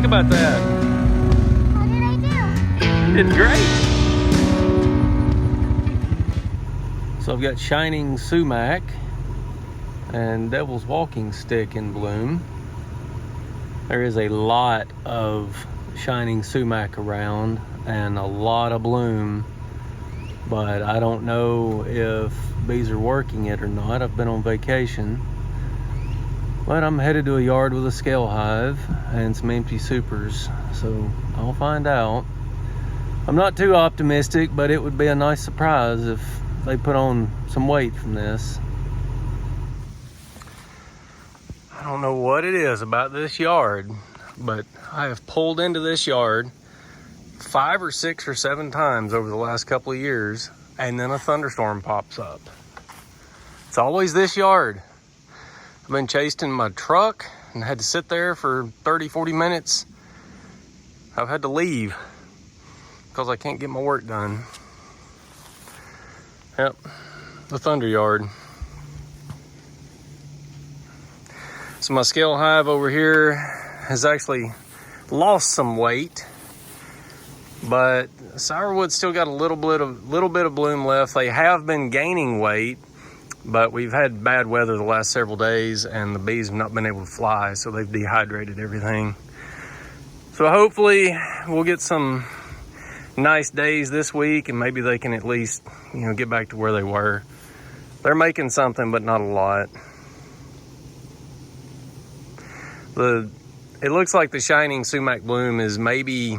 about that? How did I do? You did great. So I've got shining sumac and devil's walking stick in bloom. There is a lot of shining sumac around and a lot of bloom, but I don't know if bees are working it or not. I've been on vacation, but I'm headed to a yard with a scale hive and some empty supers, so I'll find out. I'm not too optimistic, but it would be a nice surprise if they put on some weight from this. I don't know what it is about this yard, but I have pulled into this yard 5 or 6 or 7 times over the last couple of years, and then a thunderstorm pops up. It's always this yard. I've been chased in my truck and had to sit there for 30-40 minutes. I've had to leave because I can't get my work done. Yep, the thunder yard. So my scale hive over here has actually lost some weight, but sourwood's still got a little bit of bloom left. They have been gaining weight, but we've had bad weather the last several days and the bees have not been able to fly, so they've dehydrated everything. So hopefully we'll get some nice days this week and maybe they can at least, get back to where they were. They're making something, but not a lot. It looks like the shining sumac bloom is maybe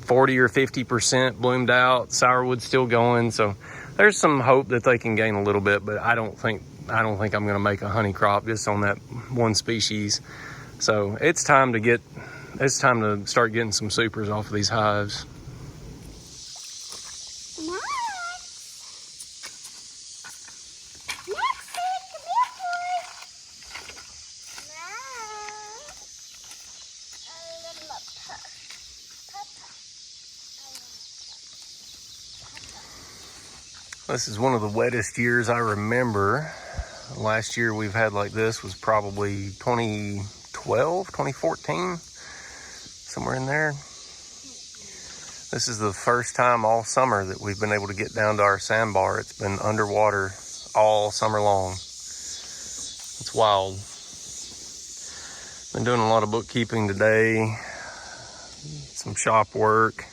40 or 50% bloomed out. Sourwood's still going, so there's some hope that they can gain a little bit, but I don't think I'm going to make a honey crop just on that one species. So it's time to start getting some supers off of these hives. This is one of the wettest years I remember. Last year we've had like this was probably 2012, 2014, somewhere in there. This is the first time all summer that we've been able to get down to our sandbar. It's been underwater all summer long. It's wild. Been doing a lot of bookkeeping today, some shop work,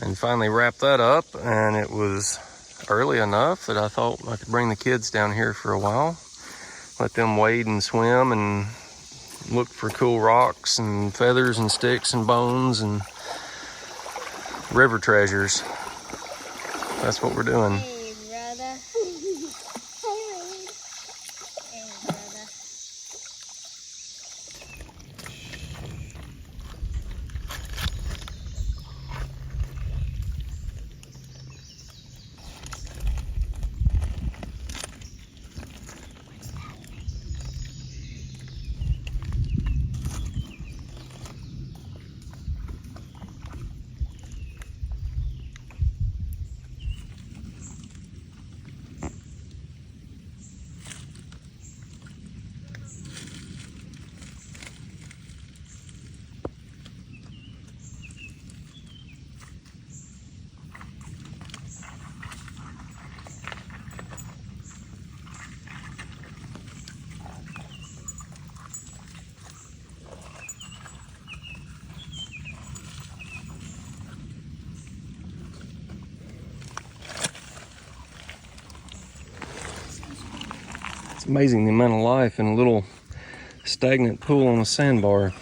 and finally wrapped that up, and it was early enough that I thought I could bring the kids down here for a while, let them wade and swim and look for cool rocks and feathers and sticks and bones and river treasures. That's what we're doing. Hey, brother. Hey, brother. It's amazing the amount of life in a little stagnant pool on a sandbar.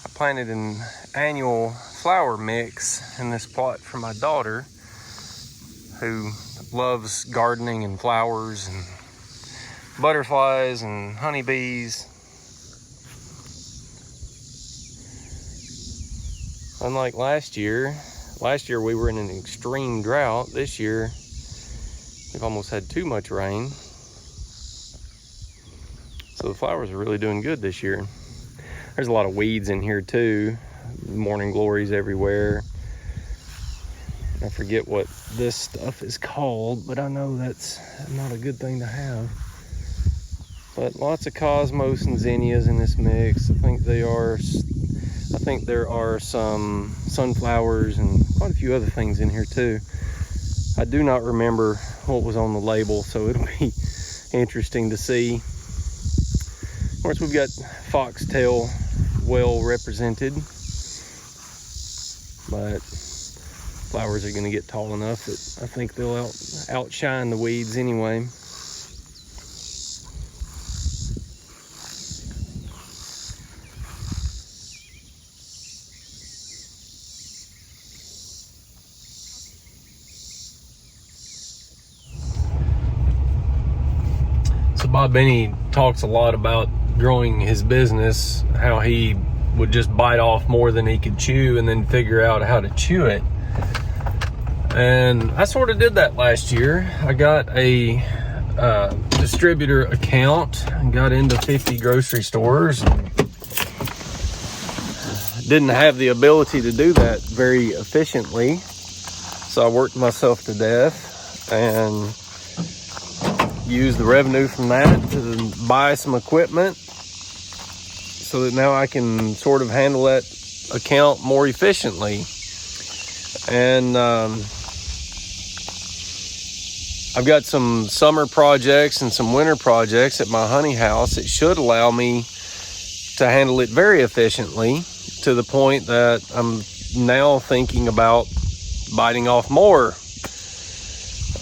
I planted an annual flower mix in this plot for my daughter, who loves gardening and flowers and butterflies and honeybees. Unlike last year we were in an extreme drought. This year we've almost had too much rain. So the flowers are really doing good this year. There's a lot of weeds in here too. Morning glories everywhere. I forget what this stuff is called, but I know that's not a good thing to have. But lots of cosmos and zinnias in this mix. I think there are some sunflowers and quite a few other things in here too. I do not remember what was on the label, so it'll be interesting to see. Of course, we've got foxtail well represented, but flowers are going to get tall enough that I think they'll outshine the weeds anyway. So Bob Benny talks a lot about growing his business, how he would just bite off more than he could chew and then figure out how to chew it. And I sort of did that last year. I got a distributor account and got into 50 grocery stores. Didn't have the ability to do that very efficiently, so I worked myself to death and used the revenue from that to buy some equipment so that now I can sort of handle that account more efficiently. And I've got some summer projects and some winter projects at my honey house. It should allow me to handle it very efficiently, to the point that I'm now thinking about biting off more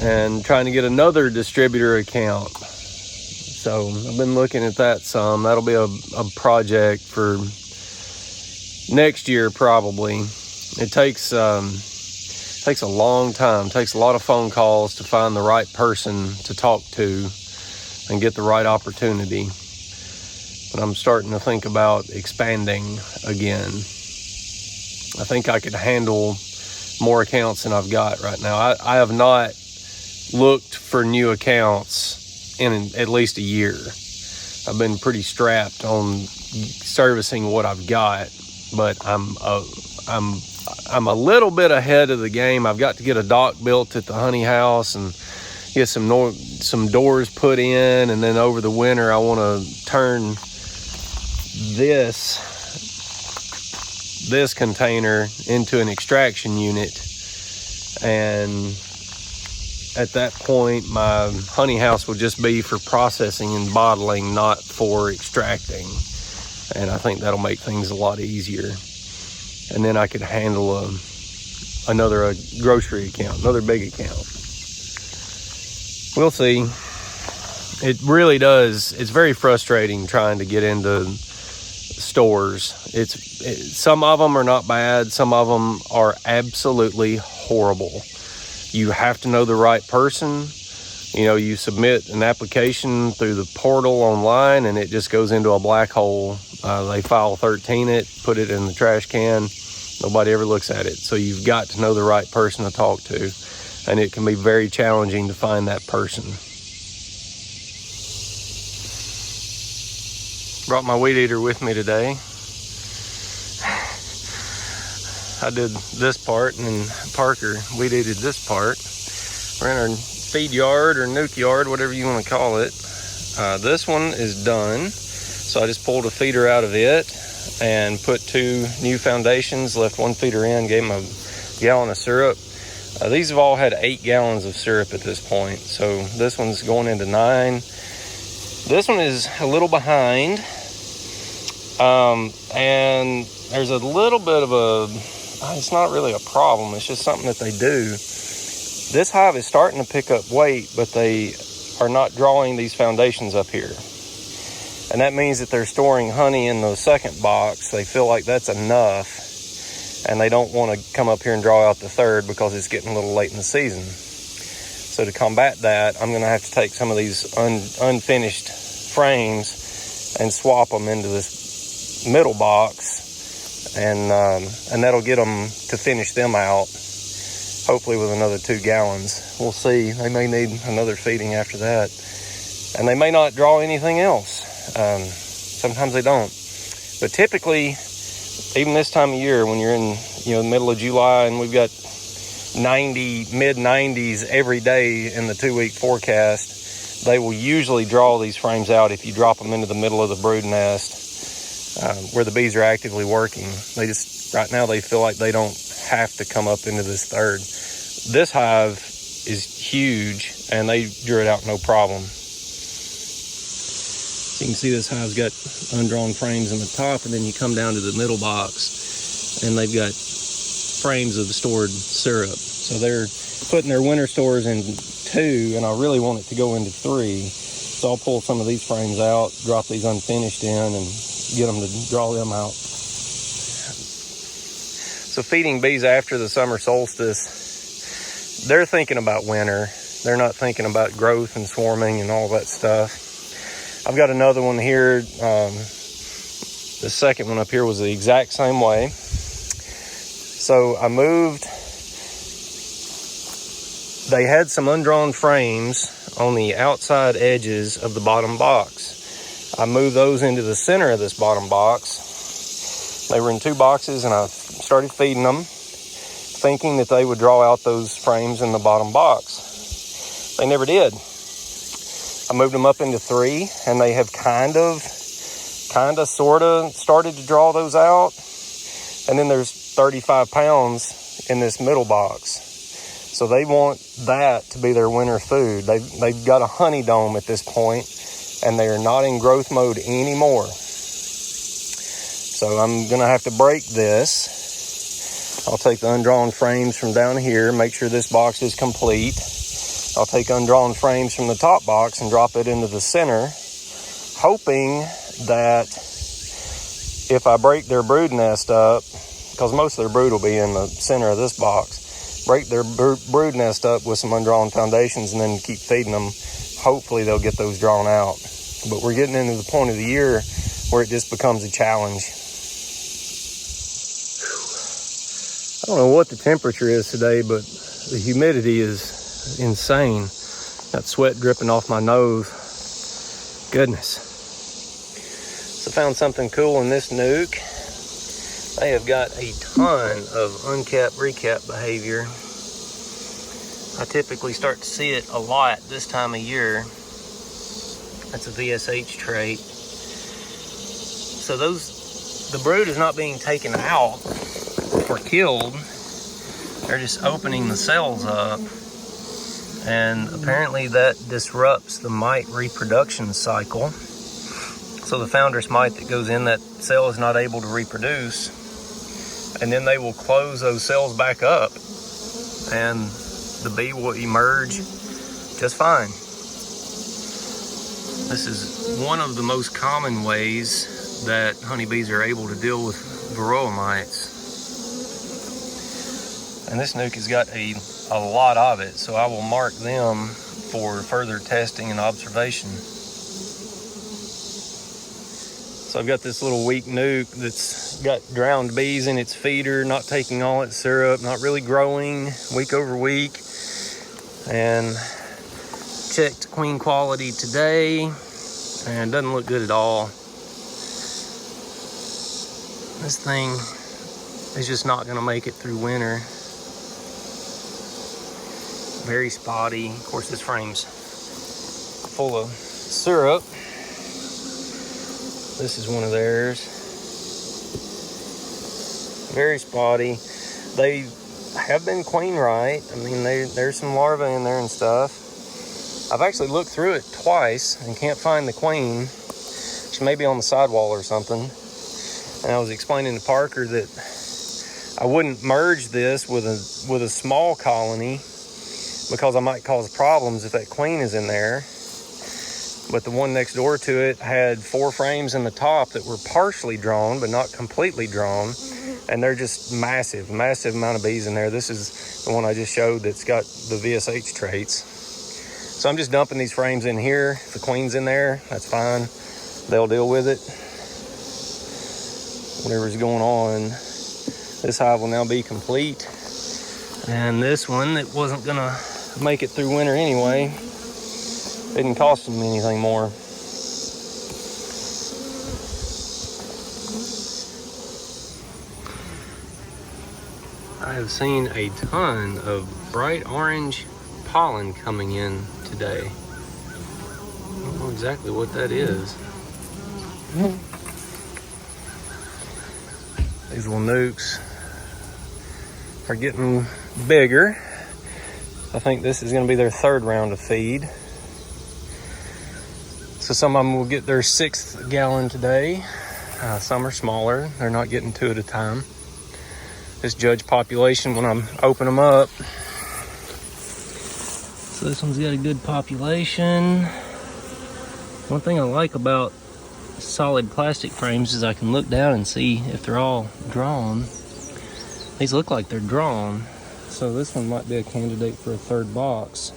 and trying to get another distributor account. So I've been looking at that some. That'll be a project for next year probably. It takes a long time. It takes a lot of phone calls to find the right person to talk to and get the right opportunity. But I'm starting to think about expanding again. I think I could handle more accounts than I've got right now. I have not looked for new accounts in at least a year. I've been pretty strapped on servicing what I've got, but I'm a little bit ahead of the game. I've got to get a dock built at the honey house and get some doors put in, and then over the winter I want to turn this container into an extraction unit, and at that point my honey house will just be for processing and bottling, not for extracting. And I think that'll make things a lot easier. And then I could handle another grocery account, another big account. We'll see. It really does. It's very frustrating trying to get into stores. Some of them are not bad. Some of them are absolutely horrible. You have to know the right person. You know, you submit an application through the portal online and it just goes into a black hole. They file 13 it, put it in the trash can. Nobody ever looks at it. So you've got to know the right person to talk to. And it can be very challenging to find that person. Brought my weed eater with me today. I did this part, and then Parker weed eated this part. We're in our feed yard or nuke yard, whatever you want to call it. This one is done. So I just pulled a feeder out of it and put 2 new foundations, left 1 feeder in, gave them a gallon of syrup. These have all had 8 gallons of syrup at this point. So this one's going into 9. This one is a little behind. And there's a little bit of it's not really a problem. It's just something that they do. This hive is starting to pick up weight, but they are not drawing these foundations up here. And that means that they're storing honey in the second box. They feel like that's enough, and they don't want to come up here and draw out the third because it's getting a little late in the season. So to combat that, I'm going to have to take some of these unfinished frames and swap them into this middle box, and that'll get them to finish them out, hopefully with another 2 gallons. We'll see. They may need another feeding after that, and they may not draw anything else. Sometimes they don't, but typically, even this time of year, when you're in the middle of July and we've got mid 90s every day in the 2-week forecast, they will usually draw these frames out if you drop them into the middle of the brood nest where the bees are actively working. They just, right now, they feel like they don't have to come up into this third. This hive is huge, and they drew it out no problem. So you can see this hive's got undrawn frames in the top, and then you come down to the middle box, and they've got frames of stored syrup. So they're putting their winter stores in 2, and I really want it to go into 3. So I'll pull some of these frames out, drop these unfinished in, and get them to draw them out. So feeding bees after the summer solstice, they're thinking about winter. They're not thinking about growth and swarming and all that stuff. I've got another one here. The second one up here was the exact same way. So I moved, they had some undrawn frames on the outside edges of the bottom box. I moved those into the center of this bottom box. They were in 2 boxes, and I started feeding them, thinking that they would draw out those frames in the bottom box. They never did. I moved them up into 3, and they have kind of, sort of started to draw those out. And then there's 35 pounds in this middle box. So they want that to be their winter food. They've got a honey dome at this point, and they are not in growth mode anymore. So I'm gonna have to break this. I'll take the undrawn frames from down here, make sure this box is complete. I'll take undrawn frames from the top box and drop it into the center, hoping that if I break their brood nest up, because most of their brood will be in the center of this box, break their brood nest up with some undrawn foundations and then keep feeding them. Hopefully they'll get those drawn out. But we're getting into the point of the year where it just becomes a challenge. I don't know what the temperature is today, but the humidity is insane. Got sweat dripping off my nose. Goodness. So found something cool in this nuke. They have got a ton of uncapped recap behavior. I typically start to see it a lot this time of year. That's a VSH trait. So the brood is not being taken out or killed. They're just opening the cells up. And apparently that disrupts the mite reproduction cycle. So the foundress mite that goes in that cell is not able to reproduce. And then they will close those cells back up. And the bee will emerge just fine. This is one of the most common ways that honeybees are able to deal with varroa mites. And this nuke has got a lot of it, so I will mark them for further testing and observation. So I've got this little weak nuke that's got drowned bees in its feeder, not taking all its syrup, not really growing week over week. And checked queen quality today, and it doesn't look good at all. This thing is just not gonna make it through winter. Very spotty. Of course, this frame's full of syrup. This is one of theirs. Very spotty. They have been queen right. I mean, there's some larvae in there and stuff. I've actually looked through it twice and can't find the queen. She may be on the sidewall or something. And I was explaining to Parker that I wouldn't merge this with a small colony because I might cause problems if that queen is in there. But the one next door to it had 4 frames in the top that were partially drawn, but not completely drawn. And they're just massive amount of bees in there. This is the one I just showed that's got the VSH traits. So I'm just dumping these frames in here. If the queen's in there, that's fine. They'll deal with it. Whatever's going on. This hive will now be complete. And this one that wasn't gonna make it through winter anyway, didn't cost them anything more. I have seen a ton of bright orange pollen coming in today. exactly what that is. These little nukes are getting bigger. I think this is going to be their third round of feed. So some of them will get their 6th gallon today. Some are smaller. They're not getting 2 at a time. Just judge population when I'm open them up. So this one's got a good population. One thing I like about solid plastic frames is I can look down and see if they're all drawn. These look like they're drawn. So this one might be a candidate for a 3rd box.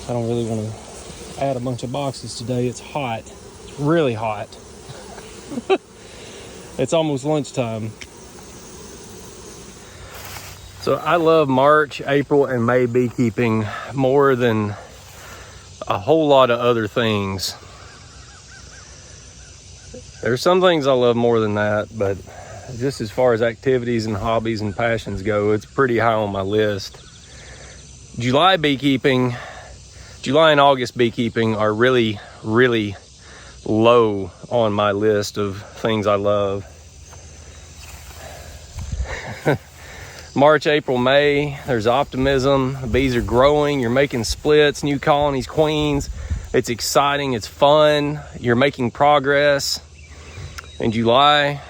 I don't really want to add a bunch of boxes today. It's hot. It's really hot. It's almost lunchtime. So I love March, April, and May beekeeping more than a whole lot of other things. There's some things I love more than that, but just as far as activities and hobbies and passions go, it's pretty high on my list. July and August beekeeping are really, really low on my list of things I love. March, April, May, there's optimism. The bees are growing. You're making splits, new colonies, queens. It's exciting. It's fun. You're making progress. In July,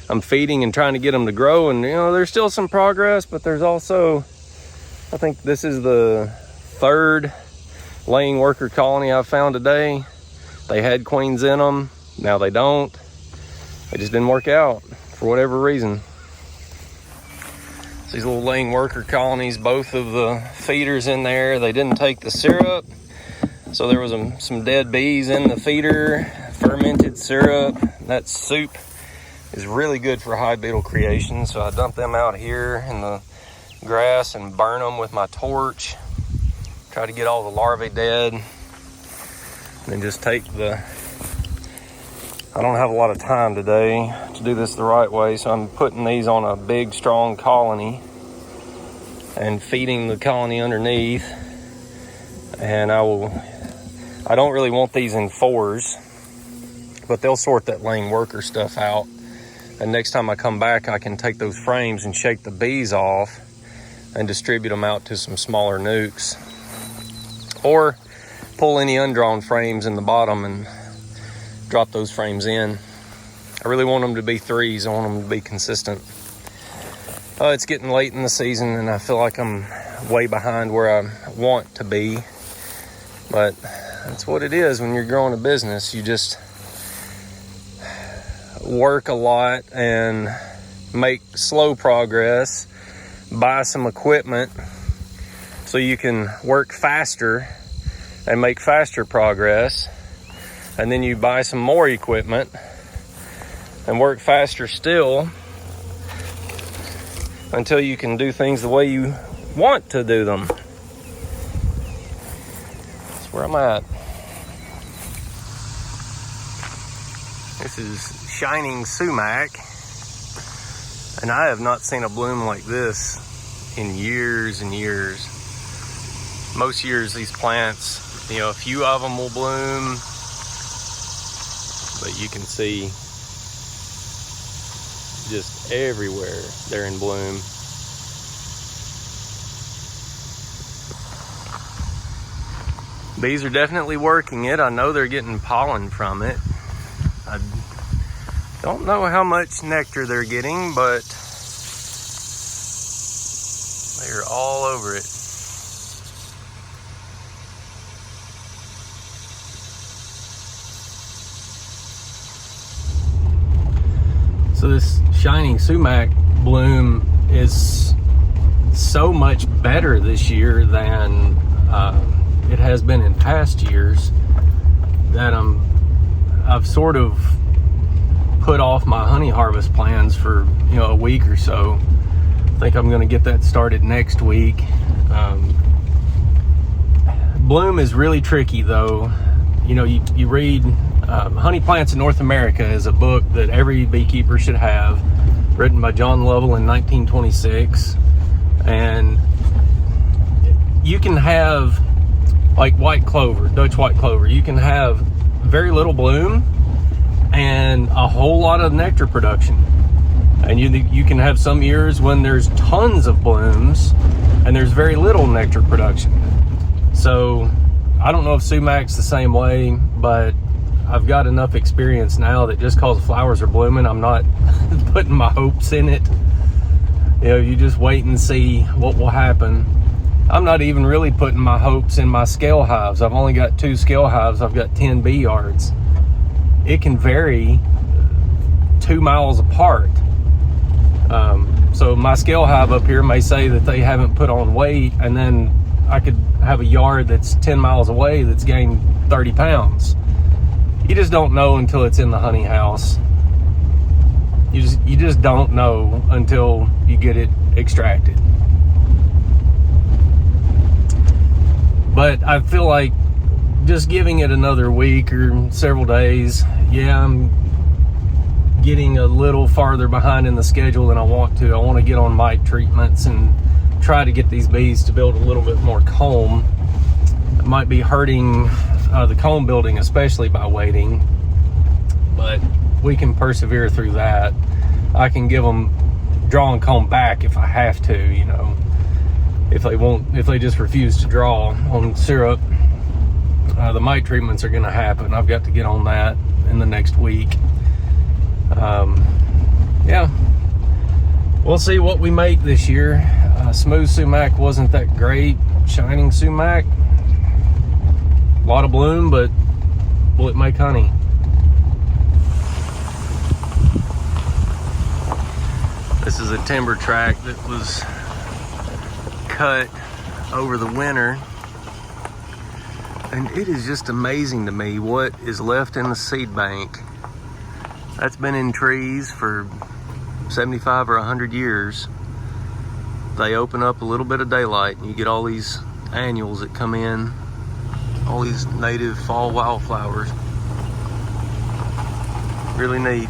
I'm feeding and trying to get them to grow. And, there's still some progress, but there's also, I think this is the 3rd laying worker colony I've found today. They had queens in them. Now they don't. It just didn't work out for whatever reason. These little laying worker colonies, both of the feeders in there, they didn't take the syrup. So there was some dead bees in the feeder, fermented syrup. That soup is really good for hive beetle creation. So I dump them out here in the grass and burn them with my torch. Try to get all the larvae dead. And then just take I don't have a lot of time today to do this the right way, so I'm putting these on a big, strong colony and feeding the colony underneath. And I don't really want these in 4s, but they'll sort that laying worker stuff out. And next time I come back, I can take those frames and shake the bees off and distribute them out to some smaller nukes. Or pull any undrawn frames in the bottom and drop those frames in. I really want them to be 3s. I want them to be consistent. It's getting late in the season and I feel like I'm way behind where I want to be. But that's what it is when you're growing a business. You just work a lot and make slow progress, buy some equipment so you can work faster and make faster progress. And then you buy some more equipment and work faster still until you can do things the way you want to do them. That's where I'm at. This is shining sumac, and I have not seen a bloom like this in years and years. Most years these plants, a few of them will bloom, but you can see just everywhere they're in bloom. Bees are definitely working it. I know they're getting pollen from it. I don't know how much nectar they're getting, but they're all over it. So this shining sumac bloom is so much better this year than it has been in past years that I've sort of put off my honey harvest plans for a week or so. I think I'm going to get that started next week. Bloom is really tricky though. You read Honey Plants in North America is a book that every beekeeper should have, written by John Lovell in 1926. And you can have like white clover, Dutch white clover. You can have very little bloom and a whole lot of nectar production. And you can have some years when there's tons of blooms and there's very little nectar production. So I don't know if Sumac's the same way, but I've got enough experience now that just because the flowers are blooming, I'm not putting my hopes in it. You know, you just wait and see what will happen. I'm not even really putting my hopes in my scale hives. I've only got 2 scale hives. I've got 10 bee yards. It can vary 2 miles apart. So my scale hive up here may say that they haven't put on weight, and then I could have a yard that's 10 miles away that's gained 30 pounds. You just don't know until it's in the honey house. You just don't know until you get it extracted. But I feel like just giving it another week or several days, yeah, I'm getting a little farther behind in the schedule than I want to. I want to get on mite treatments and try to get these bees to build a little bit more comb. It might be hurting the comb building, especially by waiting, but we can persevere through that. I can give them drawing comb back if I have to, you know, if they just refuse to draw on syrup. The mite treatments are going to happen. I've got to get on that in the next week. Yeah, we'll see what we make this year. Smooth sumac wasn't that great. Shining sumac, a lot of bloom, but will it make honey? This is a timber tract that was cut over the winter, and it is just amazing to me what is left in the seed bank. That's been in trees for 75 or 100 years. They open up a little bit of daylight and you get all these annuals that come in, all these native fall wildflowers. Really neat.